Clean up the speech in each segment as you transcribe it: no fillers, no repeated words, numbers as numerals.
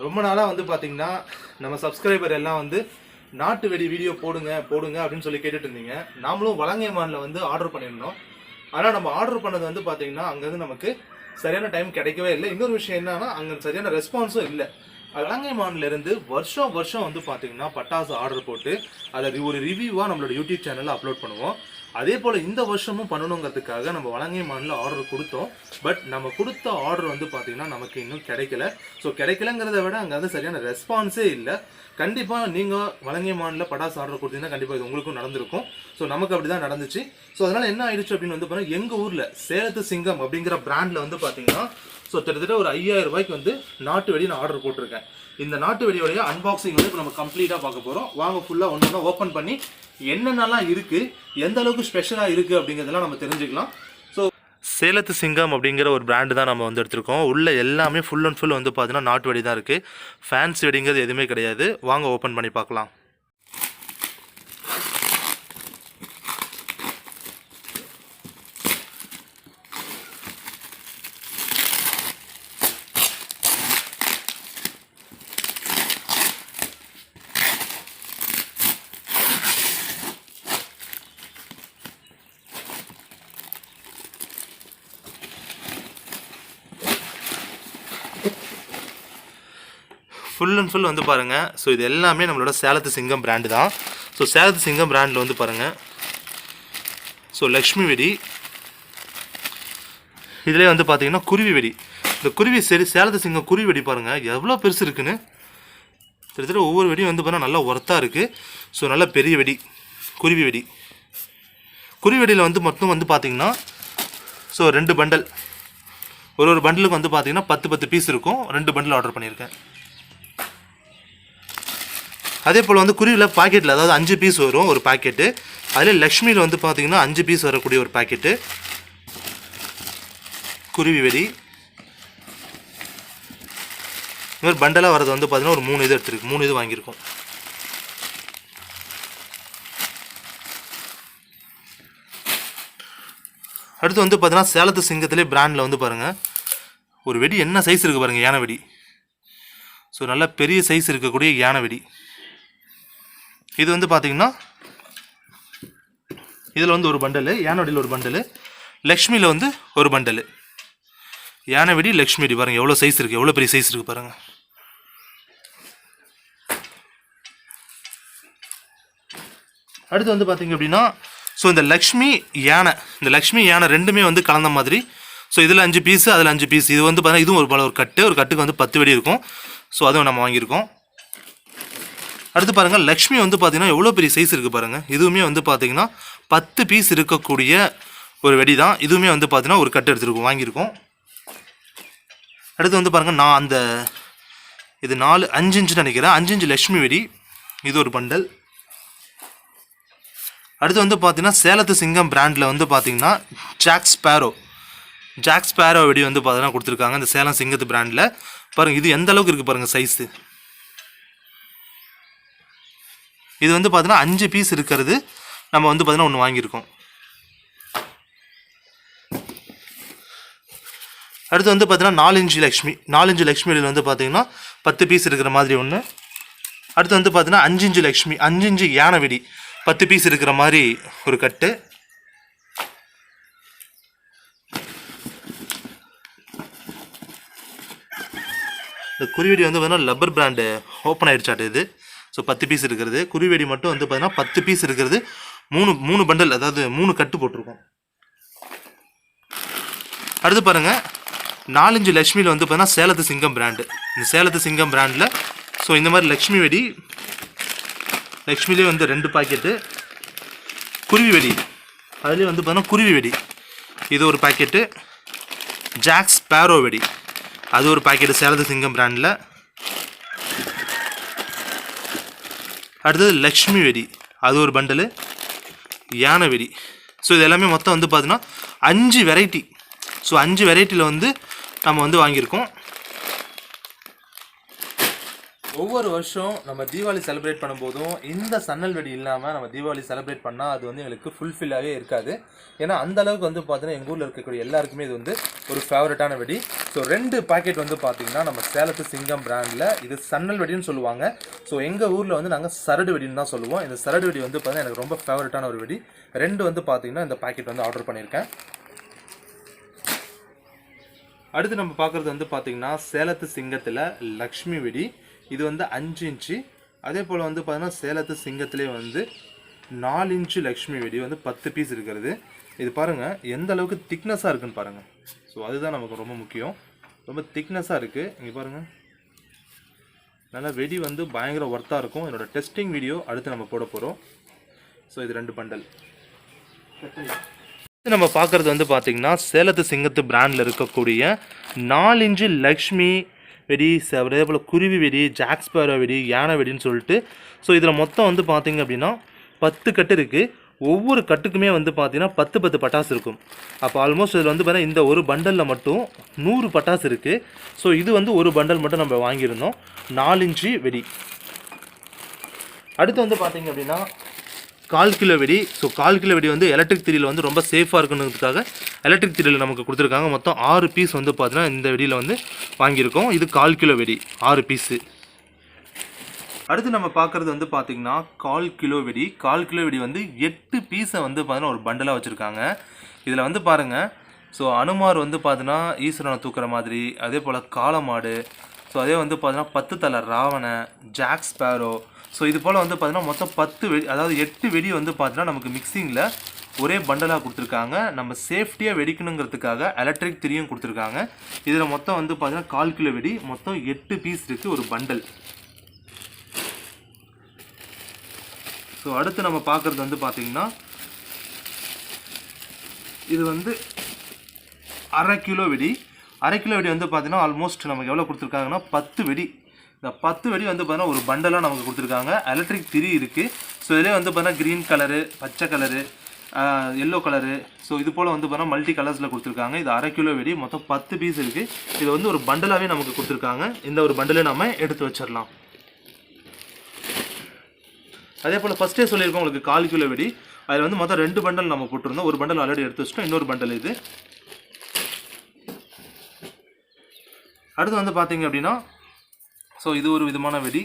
ரொம்ப நாளாக வந்து பார்த்தீங்கன்னா நம்ம சப்ஸ்கிரைபர் எல்லாம் வந்து நாட்டு வெடி வீடியோ போடுங்க போடுங்க அப்படின்னு சொல்லி கேட்டுட்டு இருந்தீங்க. நாமளும் வலங்கைமானில் வந்து ஆர்டர் பண்ணியிருந்தோம். ஆனால் நம்ம ஆர்டர் பண்ணது வந்து பார்த்தீங்கன்னா அங்கேருந்து நமக்கு சரியான டைம் கிடைக்கவே இல்லை. இன்னொரு விஷயம் என்னன்னா அங்கே சரியான ரெஸ்பான்ஸும் இல்லை. வலங்கைமான்லேருந்து வருஷம் வந்து பார்த்தீங்கன்னா பட்டாசு ஆர்டர் போட்டு அதை ஒரு ரிவ்யூவாக நம்மளோட யூடியூப் சேனலில் அப்லோட் பண்ணுவோம். அதே போல் இந்த வருஷமும் பண்ணணுங்கிறதுக்காக நம்ம வலங்கைமானில் ஆர்டர் கொடுத்தோம். பட் நம்ம கொடுத்த ஆர்டர் வந்து பார்த்தீங்கன்னா நமக்கு இன்னும் கிடைக்கல. ஸோ கிடைக்கலங்கிறத விட அங்கே வந்து சரியான ரெஸ்பான்ஸே இல்லை. கண்டிப்பாக நீங்கள் வலங்கைமானில் பட்டாசு ஆர்டர் கொடுத்தீங்கன்னா கண்டிப்பாக இது உங்களுக்கும் நடந்திருக்கும். ஸோ நமக்கு அப்படி தான் நடந்துச்சு. ஸோ அதனால் என்ன ஆயிடுச்சு அப்படின்னு வந்து பார்த்தீங்கன்னா எங்கள் ஊரில் சேலத்து சிங்கம் அப்படிங்கிற பிராண்டில் வந்து பார்த்தீங்கன்னா ஸோ கிட்டத்தட்ட ஒரு 5000 ரூபாய்க்கு வந்து நாட்டு வெடி நான் ஆர்டர் போட்டிருக்கேன். இந்த நாட்டு வெடியோடைய அன்பாக்சிங் வந்து இப்போ நம்ம கம்ப்ளீட்டாக பார்க்க போகிறோம். வாங்க ஃபுல்லாக ஒன்று ஓப்பன் பண்ணி என்னென்னலாம் இருக்குது, எந்த அளவுக்கு ஸ்பெஷலாக இருக்குது அப்படிங்கிறதெல்லாம் நம்ம தெரிஞ்சுக்கலாம். ஸோ சேலத்து சிங்கம் அப்படிங்கிற ஒரு பிராண்டு தான் நம்ம வந்து எடுத்திருக்கோம். உள்ள எல்லாமே ஃபுல் அண்ட் ஃபுல் வந்து பார்த்தீங்கன்னா நாட்டு வெடி தான் இருக்குது. ஃபேன்ஸ் வெடிங்கிறது எதுவுமே கிடையாது. வாங்க ஓப்பன் பண்ணி பார்க்கலாம். ஃபுல் அண்ட் ஃபுல் வந்து பாருங்கள். ஸோ இது எல்லாமே நம்மளோட சேலத்து சிங்கம் பிராண்டு தான். ஸோ சேலத்து சிங்கம் பிராண்டில் வந்து பாருங்கள். ஸோ லக்ஷ்மி வெடி, இதிலே வந்து பார்த்தீங்கன்னா குருவி வெடி. இந்த குருவி சேலத்து சிங்கம் குருவி வெடி பாருங்கள் எவ்வளோ பெருசு இருக்குன்னு. கிட்டத்தட்ட ஒவ்வொரு வெடியும் வந்து பார்த்தீங்கன்னா நல்லா ஒர்த்தாக இருக்குது. ஸோ நல்ல பெரிய வெடி குருவி வெடி. குருவி வெடியில் வந்து மொத்தம் வந்து பார்த்தீங்கன்னா ஸோ 2 பண்டல், ஒரு பண்டலுக்கு வந்து பார்த்தீங்கன்னா 10 பீஸ் இருக்கும். 2 பண்டல் ஆர்டர் பண்ணியிருக்கேன். அதே போல் வந்து குருவியில் பாக்கெட்டில் அதாவது 5 பீஸ் வரும் ஒரு பாக்கெட்டு. அதில் லக்ஷ்மியில் வந்து பார்த்திங்கன்னா 5 பீஸ் வரக்கூடிய ஒரு பாக்கெட்டு குருவி வெடி. இந்த மாதிரி பண்டலாக வரது வந்து பார்த்திங்கன்னா ஒரு 3 இது எடுத்துருக்கு, 3 இது வாங்கியிருக்கோம். அடுத்து வந்து பார்த்தீங்கன்னா சேலத்து சிங்கத்திலே பிராண்டில் வந்து பாருங்கள் ஒரு வெடி என்ன சைஸ் இருக்குது பாருங்கள், யானை வெடி. ஸோ நல்லா பெரிய சைஸ் இருக்கக்கூடிய யானை வெடி. இது வந்து பார்த்தீங்கன்னா இதில் வந்து ஒரு பண்டலு, யானை வெடியில் ஒரு பண்டலு, லக்ஷ்மியில் வந்து ஒரு பண்டலு. யானை வெடி லக்ஷ்மி வெடி பாருங்கள் எவ்வளோ சைஸ் இருக்குது, எவ்வளோ பெரிய சைஸ் இருக்குது பாருங்கள். அடுத்து வந்து பார்த்தீங்க அப்படின்னா ஸோ இந்த லக்ஷ்மி யானை ரெண்டுமே வந்து கலந்த மாதிரி. ஸோ இதில் 5 பீஸு அதில் 5 பீஸ். இது வந்து பார்த்தீங்கன்னா இதுவும் ஒரு கட்டுக்கு வந்து 10 வெடி இருக்கும். ஸோ அதுவும் நம்ம வாங்கியிருக்கோம். அடுத்து பாருங்கள் லக்ஷ்மி வந்து பார்த்தீங்கன்னா எவ்வளோ பெரிய சைஸ் இருக்குது பாருங்கள். இதுவுமே வந்து பார்த்தீங்கன்னா 10 பீஸ் இருக்கக்கூடிய ஒரு வெடி தான். இதுவுமே வந்து பார்த்தீங்கன்னா ஒரு கட்டு எடுத்துருக்கோம், வாங்கியிருக்கோம். அடுத்து வந்து பாருங்கள் நான் இது 5 இன்ச்சுன்னு நினைக்கிறேன், 5 இன்ச்சு லக்ஷ்மி வெடி. இது ஒரு பண்டல். அடுத்து வந்து பார்த்தீங்கன்னா சேலத்து சிங்கம் பிராண்டில் வந்து பார்த்தீங்கன்னா ஜாக் ஸ்பேரோ வெடி வந்து பார்த்தீங்கன்னா கொடுத்துருக்காங்க இந்த சேலம் சிங்கத்து பிராண்டில். பாருங்கள் இது எந்த அளவுக்கு இருக்குது பாருங்கள் சைஸு. இது வந்து பார்த்தீங்கன்னா 5 பீஸ் இருக்கிறது நம்ம வந்து பார்த்தீங்கன்னா ஒன்று வாங்கியிருக்கோம். அடுத்து வந்து பார்த்தீங்கன்னா 4 இன்ச்சு லக்ஷ்மி வெடியில் வந்து பார்த்தீங்கன்னா 10 பீஸ் இருக்கிற மாதிரி ஒன்று. அடுத்து வந்து பார்த்தீங்கன்னா 5 இன்ச்சு யானை வெடி 10 பீஸ் இருக்கிற மாதிரி ஒரு கட்டு. இந்த குருவெடி வந்து பார்த்தீங்கன்னா லப்பர் பிராண்டு ஓப்பன் ஆகிடுச்சாட்டு இது. ஸோ 10 பீஸ் இருக்கிறது. குருவெடி மட்டும் வந்து பார்த்தீங்கன்னா 10 பீஸ் இருக்கிறது 3 பண்டல், அதாவது 3 கட்டு போட்டிருக்கோம். அடுத்து பாருங்கள் 4 இன்ச்சு லக்ஷ்மியில் வந்து பார்த்தீங்கன்னா சேலத்து சிங்கம் பிராண்டு. இந்த சேலத்து சிங்கம் பிராண்டில் ஸோ இந்த மாதிரி லக்ஷ்மி வெடி, லக்ஷ்மிலே வந்து 2 பாக்கெட்டு. குருவி வெடி அதுலேயே வந்து பார்த்தீங்கன்னா குருவி வெடி இது ஒரு பாக்கெட்டு. ஜாக் ஸ்பேரோ வெடி அது ஒரு பாக்கெட்டு சேலத்து சிங்கம் பிராண்டில். அடுத்தது லக்ஷ்மி வெடி அது ஒரு பண்டலு. யானை வெடி ஸோ இது எல்லாமே மொத்தம் வந்து பார்த்தீங்கன்னா 5 வெரைட்டி. ஸோ 5 வெரைட்டியில் வந்து நம்ம வந்து வாங்கியிருக்கோம். ஒவ்வொரு வருஷம் நம்ம தீபாவளி செலிப்ரேட் பண்ணும்போதும் இந்த சன்னல் வெடி இல்லாமல் நம்ம தீபாவளி செலிப்ரேட் பண்ணால் அது வந்து எங்களுக்கு ஃபுல்ஃபில்லாகவே இருக்காது. ஏன்னா அந்த அளவுக்கு வந்து பார்த்தீங்கன்னா எங்கள் ஊரில் இருக்கக்கூடிய எல்லாருக்குமே இது வந்து ஒரு ஃபேவரட்டான வெடி. ஸோ 2 பாக்கெட் வந்து பார்த்தீங்கன்னா நம்ம சேலத்து சிங்கம் பிராண்டில் இது சன்னல் வெடின்னு சொல்லுவாங்க. ஸோ எங்கள் ஊரில் வந்து நாங்கள் சரடு வெடின்னு தான் சொல்லுவோம். இந்த சரடு வெடி வந்து பார்த்தீங்கன்னா எனக்கு ரொம்ப ஃபேவரட்டான ஒரு வெடி. 2 வந்து பார்த்தீங்கன்னா இந்த பாக்கெட் வந்து ஆர்டர் பண்ணியிருக்கேன். அடுத்து நம்ம பார்க்குறது வந்து பார்த்தீங்கன்னா சேலத்து சிங்கத்தில் லக்ஷ்மி வெடி. இது வந்து 5 இன்ச்சு. அதே போல் வந்து பார்த்தீங்கன்னா சேலத்து சிங்கத்திலே வந்து 4 இன்ச்சு லக்ஷ்மி வெடி வந்து 10 பீஸ் இருக்கிறது. இது பாருங்கள் எந்த அளவுக்கு திக்னஸாக இருக்குன்னு பாருங்கள். ஸோ அதுதான் நமக்கு ரொம்ப முக்கியம். ரொம்ப திக்னஸாக இருக்குது. இங்கே பாருங்கள், நல்லா வெடி வந்து பயங்கர ஒர்த்தாக இருக்கும். என்னோடய டெஸ்டிங் வீடியோ அடுத்து நம்ம போட போகிறோம். ஸோ இது 2 பண்டல். நம்ம பார்க்குறது வந்து பார்த்திங்கன்னா சேலத்து சிங்கத்து பிராண்டில் இருக்கக்கூடிய 4 இன்ச்சு லக்ஷ்மி வெடி, அதே போல் குருவி வெடி, ஜாக்ஸ்பேரோ வெடி, யானை வெடின்னு சொல்லிட்டு. ஸோ இதில் மொத்தம் வந்து பார்த்திங்க அப்படின்னா 10 கட்டு இருக்குது. ஒவ்வொரு கட்டுக்குமே வந்து பார்த்திங்கன்னா 10 பட்டாசு இருக்கும். அப்போ ஆல்மோஸ்ட் இதில் வந்து பார்த்தீங்கன்னா இந்த ஒரு பண்டலில் மட்டும் 100 பட்டாசு இருக்குது. ஸோ இது வந்து ஒரு பண்டல் மட்டும் நம்ம வாங்கியிருந்தோம், 4 இன்ச்சு வெடி. அடுத்து வந்து பார்த்திங்க அப்படின்னா 1/4 கிலோ வெடி. ஸோ 1/4 கிலோ வெடி வந்து எலக்ட்ரிக் திரியில் வந்து ரொம்ப சேஃபாக இருக்கணுன்றதுக்காக எலக்ட்ரிக் திரியில் நமக்கு கொடுத்துருக்காங்க. மொத்தம் 6 பீஸ் வந்து பார்த்தீங்கன்னா இந்த வெடியில் வந்து வாங்கியிருக்கோம். இது 1/4 கிலோ வெடி, 6 பீஸு. அடுத்து நம்ம பார்க்குறது வந்து பார்த்திங்கன்னா 1/4 கிலோ வெடி. 1/4 கிலோ வெடி வந்து 8 பீஸை வந்து பார்த்தீங்கன்னா ஒரு பண்டலாக வச்சுருக்காங்க. இதில் வந்து பாருங்கள், ஸோ அனுமார் வந்து பார்த்தீங்கன்னா ஈஸ்வரனை தூக்குற மாதிரி, அதே போல் காளமாடு, ஸோ அதே வந்து பார்த்தீங்கன்னா 10 தலை ராவண, ஜாக் ஸ்பேரோ, ஸோ இது போல் வந்து பார்த்தீங்கன்னா மொத்தம் 10 வெடி, அதாவது 8 வெடி வந்து பார்த்தீங்கன்னா நமக்கு மிக்சிங்கில் ஒரே பண்டலாக கொடுத்துருக்காங்க. நம்ம சேஃப்டியாக வெடிக்கணுங்கிறதுக்காக எலக்ட்ரிக் திரியும் கொடுத்துருக்காங்க. இதில் மொத்தம் வந்து பார்த்தீங்கன்னா 1/4 கிலோ வெடி, மொத்தம் 8 பீஸ் இருக்குது ஒரு பண்டல். ஸோ அடுத்து நம்ம பார்க்குறது வந்து பார்த்திங்கன்னா இது வந்து 1/2 கிலோ வெடி. 1/2 கிலோ வெடி வந்து பார்த்திங்கன்னா ஆல்மோஸ்ட் நமக்கு எவ்வளோ கொடுத்துருக்காங்கன்னா 10 வெடி. இந்த 10 வெடி வந்து பார்த்தீங்கன்னா ஒரு பண்டலாக நமக்கு கொடுத்துருக்காங்க. எலக்ட்ரிக் திரி இருக்குது. ஸோ இதிலே வந்து பார்த்தீங்கன்னா க்ரீன் கலரு, பச்சை கலரு, எல்லோ கலரு, ஸோ இது போல் வந்து பார்த்தீங்கன்னா மல்டி கலர்ஸில் கொடுத்துருக்காங்க. இது 1/2 கிலோ வெடி, மொத்தம் 10 பீஸ் இருக்குது. இது வந்து ஒரு பண்டலாகவே நமக்கு கொடுத்துருக்காங்க. இந்த ஒரு பண்டலை நம்ம எடுத்து வச்சிடலாம். அதே போல் ஃபஸ்ட்டே சொல்லியிருக்கோம் உங்களுக்கு 1/4 கிலோ வெடி. அதில் வந்து மொத்தம் 2 பண்டல் நம்ம போட்டிருந்தோம். ஒரு பண்டல் ஆல்ரெடி எடுத்து வச்சிட்டோம், இன்னொரு பண்டல் இது. அடுத்து வந்து பார்த்தீங்க அப்படின்னா ஸோ இது ஒரு விதமான வெடி.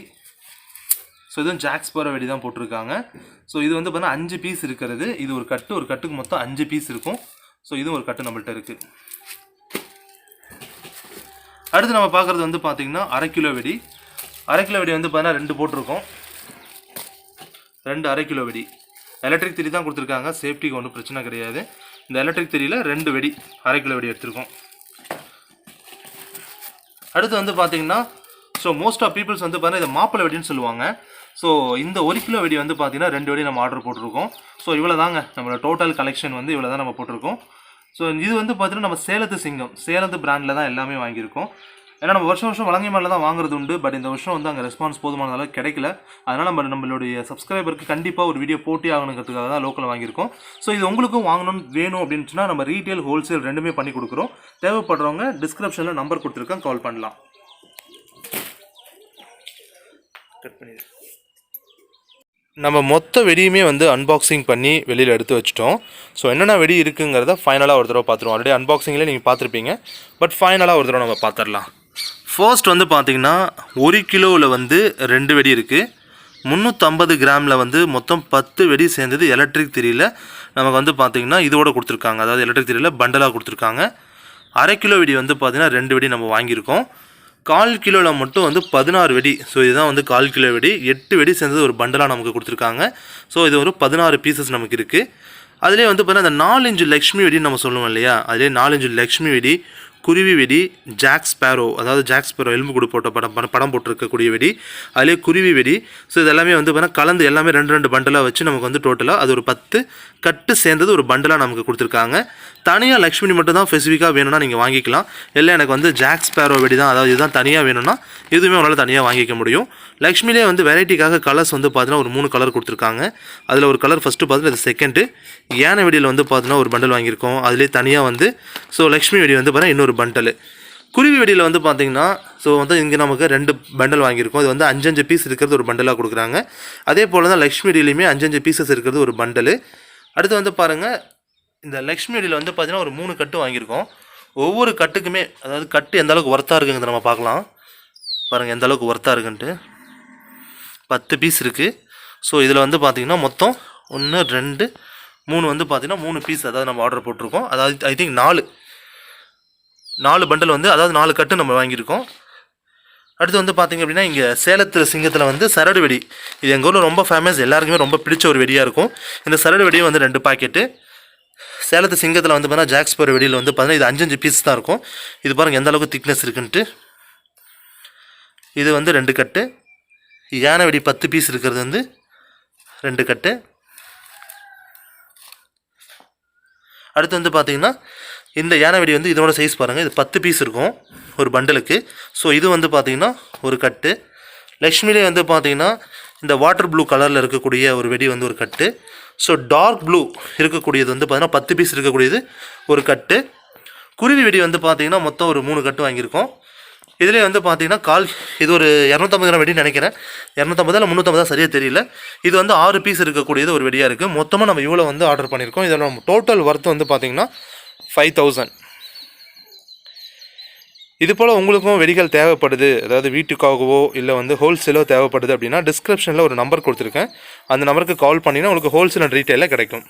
ஸோ இதுவும் ஜாக்ஸ்பேரோ வெடி தான் போட்டிருக்காங்க. ஸோ இது வந்து பார்த்தீங்கன்னா 5 பீஸ் இருக்கிறது. இது ஒரு கட்டுக்கு மொத்தம் 5 பீஸ் இருக்கும். ஸோ இதுவும் ஒரு கட்டு நம்மள்கிட்ட இருக்குது. அடுத்து நம்ம பார்க்குறது வந்து பார்த்திங்கன்னா 1/2 கிலோ வெடி. 1/2 கிலோ வெடி வந்து பார்த்தீங்கன்னா 2 போட்டிருக்கோம். 2 1/2 கிலோ வெடி. எலக்ட்ரிக் திரி தான் கொடுத்துருக்காங்க, சேஃப்டிக்கு ஒன்றும் பிரச்சனை கிடையாது. இந்த எலக்ட்ரிக் திரியில் 2 வெடி 1/2 கிலோ வெடி எடுத்திருக்கோம். அடுத்து வந்து பார்த்திங்கன்னா ஸோ மோஸ்ட் ஆஃப் பீப்புள்ஸ் வந்து பார்த்தீங்கன்னா இதை மாப்பிள்ளை வெடின்னு சொல்லுவாங்க. ஸோ இந்த 1 கிலோ வெடி வந்து பார்த்தீங்கன்னா 2 வெடி நம்ம ஆர்டர் போட்டிருக்கோம். ஸோ இவ்வளோ தாங்க நம்மளோட டோட்டல் கலெக்ஷன் வந்து இவ்வளோ தான் நம்ம போட்டிருக்கோம். ஸோ இது வந்து பார்த்தீங்கன்னா நம்ம சேலத்து சிங்கம், சேலத்து பிராண்டில் தான் எல்லாமே வாங்கியிருக்கோம். ஏன்னா நம்ம வருஷம் வழங்கியமாரில் தான் வாங்குறது உண்டு. பட் இந்த வருஷம் வந்து அங்கே ரெஸ்பான்ஸ் போதுமான அளவுக்கு கிடைக்கல. அதனால் நம்மளுடைய சப்ஸ்கிரைபருக்கு கண்டிப்பாக ஒரு வீடியோ போட்டி ஆகணுங்கிறதுக்காக தான் லோக்கல் வாங்கியிருக்கோம். ஸோ இது உங்களுக்கும் வாங்கணும்னு வேணும் அப்படின்னு சொன்னால் நம்ம ரீட்டெயில், ஹோல்சேல் ரெண்டுமே பண்ணி கொடுக்குறோம். தேவைப்படுறவங்க டிஸ்கிரிப்ஷனில் நம்பர் கொடுத்துருக்கேன், கால் பண்ணலாம். நம்ம மொத்த வெடியுமே வந்து அன்பாக்சிங் பண்ணி வெளியில் எடுத்து வச்சிட்டோம். ஸோ என்னென்ன வெடி இருக்குங்கிறத ஃபைனலாக ஒரு தடவை பார்த்துருவோம். ஆல்ரெடி அன்பாக்சிங்கில் நீங்கள் பார்த்துருப்பீங்க, பட் ஃபைனலாக ஒரு தடவை நம்ம பார்த்துடலாம். ஃபர்ஸ்ட் வந்து பார்த்திங்கன்னா 1 கிலோவில் வந்து 2 வெடி இருக்குது. 350 கிராமில் வந்து மொத்தம் 10 வெடி சேர்ந்தது எலக்ட்ரிக் திரியில் நமக்கு வந்து பார்த்திங்கன்னா இதோட கொடுத்துருக்காங்க. அதாவது எலக்ட்ரிக் திரியில் பண்டலாக கொடுத்துருக்காங்க. 1/2 கிலோ வெடி வந்து பார்த்திங்கன்னா 2 வெடி நம்ம வாங்கியிருக்கோம். 1/4 கிலோவில் மட்டும் வந்து 16 வெடி. ஸோ இதுதான் வந்து 1/4 கிலோ வெடி. 8 வெடி சேர்ந்தது ஒரு பண்டலாக நமக்கு கொடுத்துருக்காங்க. ஸோ இது ஒரு 16 பீசஸ் நமக்கு இருக்குது. அதிலே வந்து பார்த்தீங்கன்னா அந்த 4 இன்ச்சு லக்ஷ்மி வெடின்னு நம்ம சொல்லுவோம் இல்லையா, அதிலே 4 இன்ச்சு லக்ஷ்மி வெடி, குருவி வெடி, ஜாக் ஸ்பேரோ, அதாவது ஜாக் ஸ்பேரோ எலும்பு கூடு போட்ட படம் போட்டிருக்கக்கூடிய வெடி, அதிலே குருவி வெடி. ஸோ இது எல்லாமே வந்து பார்த்தீங்கன்னா கலந்து எல்லாமே 2 பண்டலாக வச்சு நமக்கு வந்து டோட்டலாக அது ஒரு 10 கட்டு சேர்ந்தது ஒரு பண்டலாக நமக்கு கொடுத்துருக்காங்க. தனியாக லக்ஷ்மி மட்டும் தான் ஸ்பெசிஃபிக்காக வேணும்னா நீங்கள் வாங்கிக்கலாம். இல்லை எனக்கு வந்து ஜாக் ஸ்பேரோ வெடி தான், அதாவது இதுதான் தனியாக வேணும்னா இதுவுமே உங்களால் தனியாக வாங்கிக்க முடியும். லக்ஷ்மிலே வந்து வெரைட்டிக்காக கலர்ஸ் வந்து பார்த்தீங்கன்னா ஒரு 3 கலர் கொடுத்துருக்காங்க. அதில் ஒரு கலர் ஃபஸ்ட்டு பார்த்தீங்கன்னா இது செகண்டு. யானை வெடியில் வந்து பார்த்தீங்கன்னா ஒரு பண்டல் வாங்கியிருக்கோம். அதிலே தனியாக வந்து ஸோ லக்ஷ்மி வெடி வந்து பார்த்தீங்கன்னா இன்னொரு பண்டல். குருவி வெடியில் வந்து பார்த்தீங்கன்னா ஸோ வந்து இங்கே நமக்கு 2 பண்டல் வாங்கியிருக்கோம். இது வந்து 5 பீஸ் இருக்கிறது ஒரு பண்டலாக கொடுக்குறாங்க. அதே போல் தான் லக்ஷ்மி வெடியிலையுமே 5 பீசஸ் இருக்கிறது ஒரு பண்டலு. அடுத்து வந்து பாருங்கள், இந்த லக்ஷ்மி வெடியில் வந்து பார்த்தீங்கன்னா ஒரு 3 கட்டு வாங்கியிருக்கோம். ஒவ்வொரு கட்டுக்குமே அதாவது கட்டு எந்த அளவுக்கு ஒர்த்தாக இருக்குங்கிறத நம்ம பார்க்கலாம். பாருங்கள் எந்த அளவுக்கு ஒர்த்தாக இருக்குன்ட்டு. 10 பீஸ் இருக்குது. ஸோ இதில் வந்து பார்த்திங்கன்னா மொத்தம் 1 2 3 வந்து பார்த்திங்கன்னா 3 பீஸ் அதாவது நம்ம ஆர்டர் போட்டிருக்கோம். அதாவது ஐ திங்க் 4 பண்டல் வந்து அதாவது 4 கட்டு நம்ம வாங்கியிருக்கோம். அடுத்து வந்து பார்த்திங்க அப்படின்னா இங்கே சேலத்தில் சிங்கத்தில் வந்து சரடு வெடி, இது எங்கள் ஊரில் ரொம்ப ஃபேமஸ், எல்லாருக்குமே ரொம்ப பிடிச்ச ஒரு வெடியாக இருக்கும். இந்த சரடு வெடியும் வந்து 2 பாக்கெட்டு. சேலத்து சிங்கத்தில் வந்து பார்த்தீங்கன்னா ஜாக்ஸ்பர் வெடியில் வந்து பார்த்தீங்கன்னா இது 5 பீஸ் தான் இருக்கும். இது பாருங்கள் எந்த அளவுக்கு திக்னஸ் இருக்குன்ட்டு. இது வந்து 2 கட்டு. யானை வெடி 10 பீஸ் இருக்கிறது வந்து 2 கட்டு. அடுத்து வந்து பார்த்திங்கன்னா இந்த யானை வெடி வந்து இதோட சைஸ் பாருங்கள், இது 10 பீஸ் இருக்கும் ஒரு பண்டலுக்கு. ஸோ இது வந்து பார்த்திங்கன்னா ஒரு கட்டு. லக்ஷ்மிலே வந்து பார்த்திங்கன்னா இந்த வாட்டர் ப்ளூ கலரில் இருக்கக்கூடிய ஒரு வெடி வந்து ஒரு கட்டு. ஸோ டார்க் ப்ளூ இருக்கக்கூடியது வந்து பார்த்திங்கன்னா 10 பீஸ் இருக்கக்கூடியது ஒரு கட்டு. குருவி வெடி வந்து பார்த்திங்கன்னா மொத்தம் ஒரு 3 கட்டு வாங்கியிருக்கோம். இதிலே வந்து பார்த்திங்கன்னா இது ஒரு 250 கிராம் வெடின்னு நினைக்கிறேன். 250 இல்லை 350 சரியாக தெரியல. இது வந்து 6 பீஸ் இருக்கக்கூடியது ஒரு வெடியாக இருக்குது. மொத்தமாக நம்ம இவ்வளோ வந்து ஆர்டர் பண்ணியிருக்கோம். இதில் நம்ம டோட்டல் ஒர்த் வந்து பார்த்திங்கன்னா 5000. இது போல் உங்களுக்கும் வெடிகள் தேவைப்படுது, அதாவது வீட்டுக்காகவோ இல்லை வந்து ஹோல்சேலோ தேவைப்படுது அப்படின்னா டிஸ்கிரிப்ஷனில் ஒரு நம்பர் கொடுத்துருக்கேன். அந்த நம்பருக்கு கால் பண்ணினா உங்களுக்கு ஹோல்சேல் அண்ட் ரீட்டெயிலில் கிடைக்கும்.